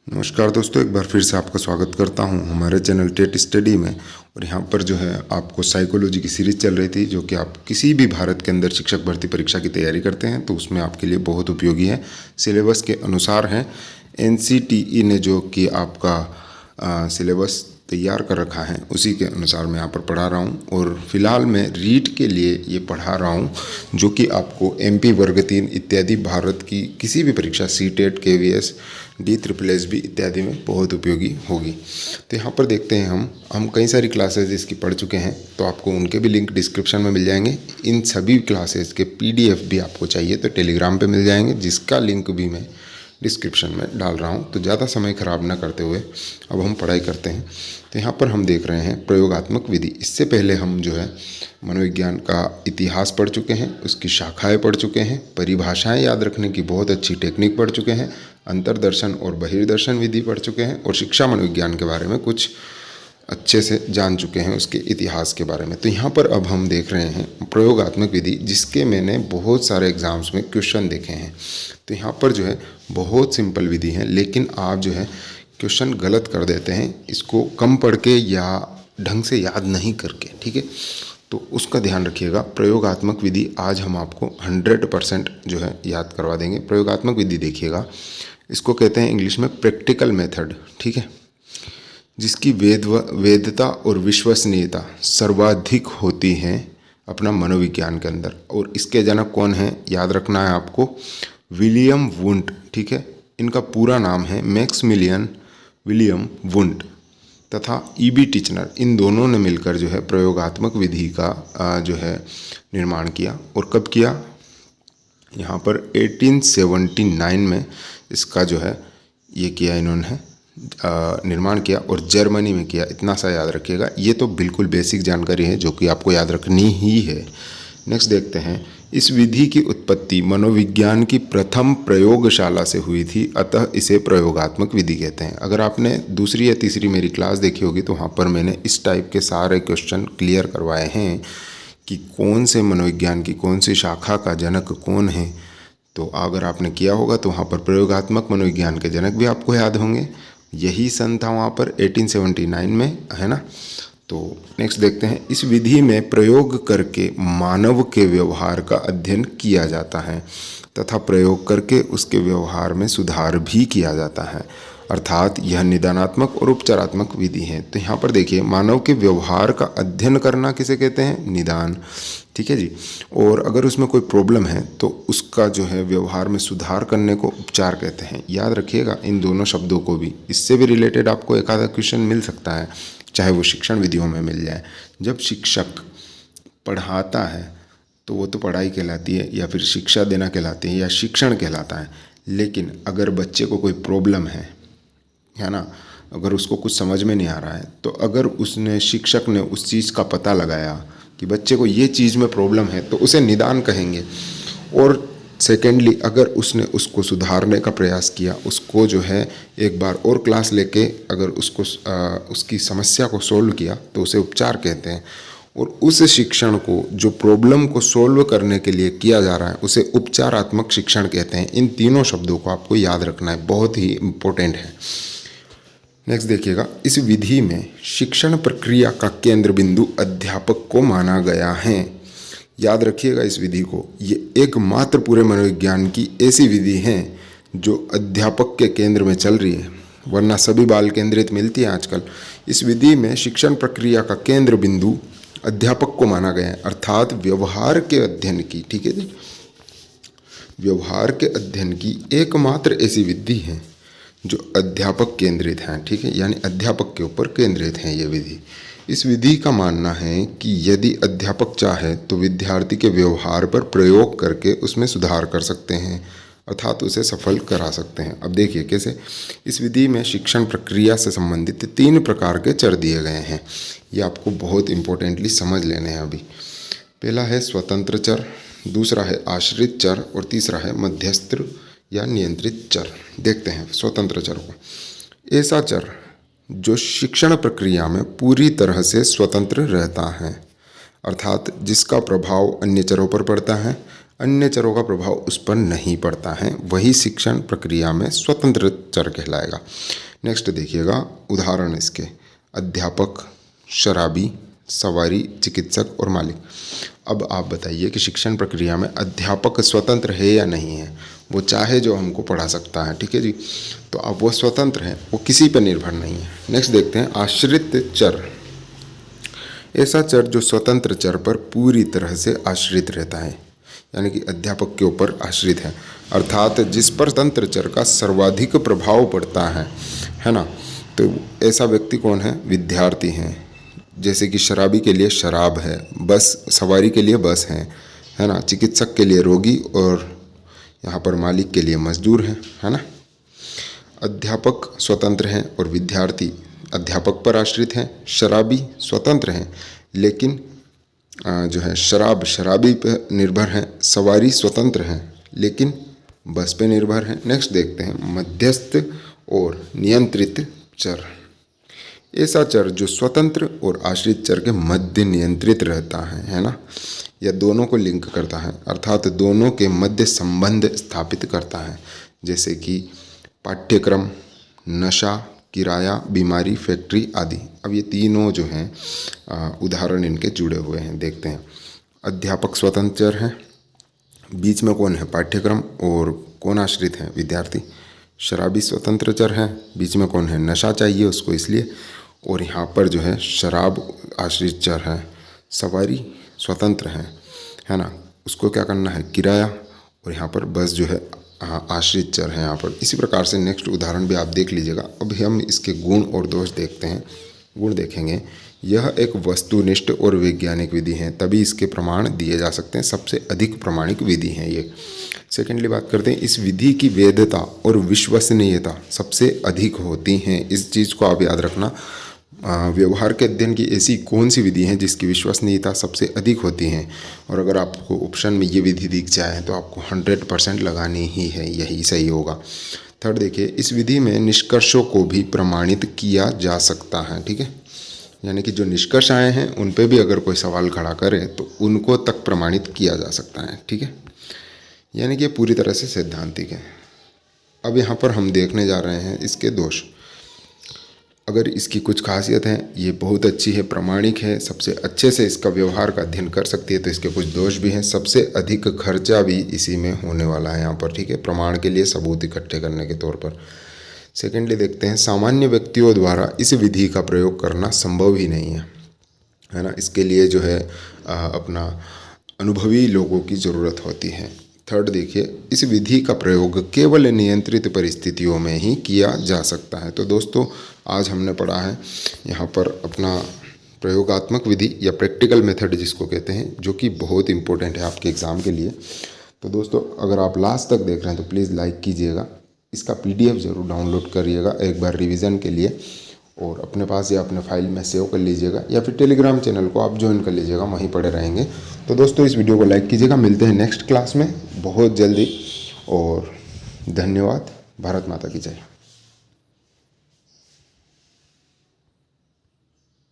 नमस्कार दोस्तों, एक बार फिर से आपका स्वागत करता हूं हमारे चैनल टेट स्टडी में। और यहां पर जो है आपको साइकोलॉजी की सीरीज़ चल रही थी, जो कि आप किसी भी भारत के अंदर शिक्षक भर्ती परीक्षा की तैयारी करते हैं तो उसमें आपके लिए बहुत उपयोगी है। सिलेबस के अनुसार है। NCTE ने जो कि आपका सिलेबस तैयार कर रखा है उसी के अनुसार मैं यहाँ पर पढ़ा रहा हूँ। और फिलहाल मैं रीट के लिए ये पढ़ा रहा हूँ, जो कि आपको MP वर्ग 3 इत्यादि भारत की किसी भी परीक्षा CTET, KVS, DSSS इत्यादि में बहुत उपयोगी होगी। तो यहाँ पर देखते हैं हम कई सारी क्लासेज इसकी पढ़ चुके हैं, तो आपको उनके भी लिंक डिस्क्रिप्शन में मिल जाएंगे। इन सभी क्लासेज के PDF भी आपको चाहिए तो टेलीग्राम पे मिल जाएंगे, जिसका लिंक भी मैं डिस्क्रिप्शन में डाल रहा हूँ। तो ज़्यादा समय खराब ना करते हुए अब हम पढ़ाई करते हैं। तो यहाँ पर हम देख रहे हैं प्रयोगात्मक विधि। इससे पहले हम जो है मनोविज्ञान का इतिहास पढ़ चुके हैं, उसकी शाखाएं पढ़ चुके हैं, परिभाषाएं याद रखने की बहुत अच्छी टेक्निक पढ़ चुके हैं, अंतर्दर्शन और बहिर्दर्शन विधि पढ़ चुके हैं, और शिक्षा मनोविज्ञान के बारे में कुछ अच्छे से जान चुके हैं, उसके इतिहास के बारे में। तो यहाँ पर अब हम देख रहे हैं प्रयोगात्मक विधि, जिसके मैंने बहुत सारे एग्जाम्स में क्वेश्चन देखे हैं। तो यहाँ पर जो है बहुत सिंपल विधि है, लेकिन आप जो है क्वेश्चन गलत कर देते हैं, इसको कम पढ़ के या ढंग से याद नहीं करके। ठीक है, तो उसका ध्यान रखिएगा। प्रयोगात्मक विधि आज हम आपको 100% जो है याद करवा देंगे। प्रयोगात्मक विधि देखिएगा, इसको कहते हैं इंग्लिश में प्रैक्टिकल मेथड। ठीक है, जिसकी वैधता और विश्वसनीयता सर्वाधिक होती है अपना मनोविज्ञान के अंदर। और इसके जनक कौन है, याद रखना है आपको, विलियम वुंट। ठीक है, इनका पूरा नाम है मैक्समिलियन विलियम वुंट तथा E.B. टिचनर। इन दोनों ने मिलकर जो है प्रयोगात्मक विधि का जो है निर्माण किया। और कब किया, यहाँ पर 1879 में इसका जो है ये किया, इन्होंने निर्माण किया, और जर्मनी में किया। इतना सा याद रखिएगा। ये तो बिल्कुल बेसिक जानकारी है जो कि आपको याद रखनी ही है। नेक्स्ट देखते हैं, इस विधि की उत्पत्ति मनोविज्ञान की प्रथम प्रयोगशाला से हुई थी, अतः इसे प्रयोगात्मक विधि कहते हैं। अगर आपने दूसरी या तीसरी मेरी क्लास देखी होगी तो वहाँ पर मैंने इस टाइप के सारे क्वेश्चन क्लियर करवाए हैं कि कौन से मनोविज्ञान की कौन सी शाखा का जनक कौन है। तो अगर आपने किया होगा तो वहाँ पर प्रयोगात्मक मनोविज्ञान के जनक भी आपको याद होंगे। यही सन था वहाँ पर 1879 में, है ना। तो नेक्स्ट देखते हैं, इस विधि में प्रयोग करके मानव के व्यवहार का अध्ययन किया जाता है तथा प्रयोग करके उसके व्यवहार में सुधार भी किया जाता है, अर्थात यह निदानात्मक और उपचारात्मक विधि है। तो यहाँ पर देखिए, मानव के व्यवहार का अध्ययन करना किसे कहते हैं, निदान। ठीक है जी। और अगर उसमें कोई प्रॉब्लम है तो उसका जो है व्यवहार में सुधार करने को उपचार कहते हैं। याद रखिएगा इन दोनों शब्दों को भी। इससे भी रिलेटेड आपको एक आधा क्वेश्चन मिल सकता है, चाहे वो शिक्षण विधियों में मिल जाए। जब शिक्षक पढ़ाता है तो वो तो पढ़ाई कहलाती है, या फिर शिक्षा देना कहलाती है, या शिक्षण कहलाता है। लेकिन अगर बच्चे को कोई प्रॉब्लम है ना, अगर उसको कुछ समझ में नहीं आ रहा है, तो अगर उसने शिक्षक ने उस चीज़ का पता लगाया कि बच्चे को ये चीज़ में प्रॉब्लम है, तो उसे निदान कहेंगे। और सेकेंडली, अगर उसने उसको सुधारने का प्रयास किया, उसको जो है एक बार और क्लास लेके अगर उसको उसकी समस्या को सोल्व किया, तो उसे उपचार कहते हैं। और उस शिक्षण को जो प्रॉब्लम को सोल्व करने के लिए किया जा रहा है, उसे उपचारात्मक शिक्षण कहते हैं। इन तीनों शब्दों को आपको याद रखना है, बहुत ही इम्पोर्टेंट है। नेक्स्ट देखिएगा, इस विधि में शिक्षण प्रक्रिया का केंद्र बिंदु अध्यापक को माना गया है। याद रखिएगा इस विधि को, ये एकमात्र पूरे मनोविज्ञान की ऐसी विधि है जो अध्यापक के केंद्र में चल रही है, वरना सभी बाल केंद्रित मिलती है आजकल। इस विधि में शिक्षण प्रक्रिया का केंद्र बिंदु अध्यापक को माना गया है, अर्थात व्यवहार के अध्ययन की। ठीक है जी, व्यवहार के अध्ययन की एकमात्र ऐसी विधि है जो अध्यापक केंद्रित हैं। ठीक है, यानी अध्यापक के ऊपर केंद्रित है ये विधि। इस विधि का मानना है कि यदि अध्यापक चाहे तो विद्यार्थी के व्यवहार पर प्रयोग करके उसमें सुधार कर सकते हैं, अर्थात उसे सफल करा सकते हैं। अब देखिए कैसे। इस विधि में शिक्षण प्रक्रिया से संबंधित 3 प्रकार के चर दिए गए हैं। ये आपको बहुत इंपॉर्टेंटली समझ लेने हैं अभी। पहला है स्वतंत्र चर, दूसरा है आश्रित चर, और तीसरा है मध्यस्थ या नियंत्रित चर। देखते हैं स्वतंत्र चर को। ऐसा चर जो शिक्षण प्रक्रिया में पूरी तरह से स्वतंत्र रहता है, अर्थात जिसका प्रभाव अन्य चरों पर पड़ता है अन्य चरों का प्रभाव उस पर नहीं पड़ता है, वही शिक्षण प्रक्रिया में स्वतंत्र चर कहलाएगा। नेक्स्ट देखिएगा उदाहरण इसके, अध्यापक, शराबी, सवारी, चिकित्सक और मालिक। अब आप बताइए कि शिक्षण प्रक्रिया में अध्यापक स्वतंत्र है या नहीं है। वो चाहे जो हमको पढ़ा सकता है, ठीक है जी, तो अब वो स्वतंत्र है, वो किसी पर निर्भर नहीं है। नेक्स्ट देखते हैं आश्रित चर। ऐसा चर जो स्वतंत्र चर पर पूरी तरह से आश्रित रहता है, यानी कि अध्यापक के ऊपर आश्रित है, अर्थात जिस पर स्वतंत्र चर का सर्वाधिक प्रभाव पड़ता है ना। तो ऐसा व्यक्ति कौन है? विद्यार्थी हैं। जैसे कि शराबी के लिए शराब है, बस सवारी के लिए बस है ना, चिकित्सक के लिए रोगी और यहाँ पर मालिक के लिए मजदूर है ना। अध्यापक स्वतंत्र हैं और विद्यार्थी अध्यापक पर आश्रित हैं। शराबी स्वतंत्र हैं लेकिन जो है शराबी पर निर्भर हैं। सवारी स्वतंत्र हैं लेकिन बस पे निर्भर हैं। नेक्स्ट देखते हैं मध्यस्थ और नियंत्रित चर। ऐसा चर जो स्वतंत्र और आश्रित चर के मध्य नियंत्रित रहता है ना, या दोनों को लिंक करता है, अर्थात दोनों के मध्य संबंध स्थापित करता है, जैसे कि पाठ्यक्रम, नशा, किराया, बीमारी, फैक्ट्री आदि। अब ये तीनों जो हैं उदाहरण इनके जुड़े हुए हैं। देखते हैं अध्यापक स्वतंत्र चर है, बीच में कौन है? पाठ्यक्रम, और कौन आश्रित है? विद्यार्थी। शराबी स्वतंत्र चर है, बीच में कौन है? नशा चाहिए उसको इसलिए, और यहाँ पर जो है शराब आश्रित चर है। सवारी स्वतंत्र है ना, उसको क्या करना है? किराया, और यहाँ पर बस जो है आश्रित चर है यहाँ पर। इसी प्रकार से नेक्स्ट उदाहरण भी आप देख लीजिएगा। अभी हम इसके गुण और दोष देखते हैं। गुण देखेंगे, यह एक वस्तुनिष्ठ और वैज्ञानिक विधि है, तभी इसके प्रमाण दिए जा सकते हैं, सबसे अधिक प्रमाणिक विधि है ये। सेकेंडली बात करते हैं, इस विधि की वैधता और विश्वसनीयता सबसे अधिक होती हैं। इस चीज़ को आप याद रखना। व्यवहार के अध्ययन की ऐसी कौन सी विधि है जिसकी विश्वसनीयता सबसे अधिक होती है, और अगर आपको ऑप्शन में ये विधि दिख जाए तो आपको 100% लगानी ही है, यही सही होगा। थर्ड देखिए, इस विधि में निष्कर्षों को भी प्रमाणित किया जा सकता है, ठीक है, यानी कि जो निष्कर्ष आए हैं उन पे भी अगर कोई सवाल खड़ा करे तो उनको तक प्रमाणित किया जा सकता है, ठीक है, यानी कि पूरी तरह से सैद्धांतिक है। अब यहाँ पर हम देखने जा रहे हैं इसके दोष। अगर इसकी कुछ खासियत है, ये बहुत अच्छी है, प्रामाणिक है, सबसे अच्छे से इसका व्यवहार का अध्ययन कर सकती है, तो इसके कुछ दोष भी हैं। सबसे अधिक खर्चा भी इसी में होने वाला है यहाँ पर, ठीक है, प्रमाण के लिए सबूत इकट्ठे करने के तौर पर। सेकेंडली देखते हैं, सामान्य व्यक्तियों द्वारा इस विधि का प्रयोग करना संभव ही नहीं है ना, इसके लिए जो है अपना अनुभवी लोगों की ज़रूरत होती है। थर्ड देखिए, इस विधि का प्रयोग केवल नियंत्रित परिस्थितियों में ही किया जा सकता है। तो दोस्तों आज हमने पढ़ा है यहाँ पर अपना प्रयोगात्मक विधि या प्रैक्टिकल मेथड जिसको कहते हैं, जो कि बहुत इंपॉर्टेंट है आपके एग्ज़ाम के लिए। तो दोस्तों अगर आप लास्ट तक देख रहे हैं तो प्लीज़ लाइक कीजिएगा, इसका PDF ज़रूर डाउनलोड करिएगा एक बार रिवीजन के लिए, और अपने पास या अपने फाइल में सेव कर लीजिएगा, या फिर टेलीग्राम चैनल को आप ज्वाइन कर लीजिएगा, वहीं पड़े रहेंगे। तो दोस्तों इस वीडियो को लाइक कीजिएगा, मिलते हैं नेक्स्ट क्लास में बहुत जल्दी, और धन्यवाद। भारत माता की जय।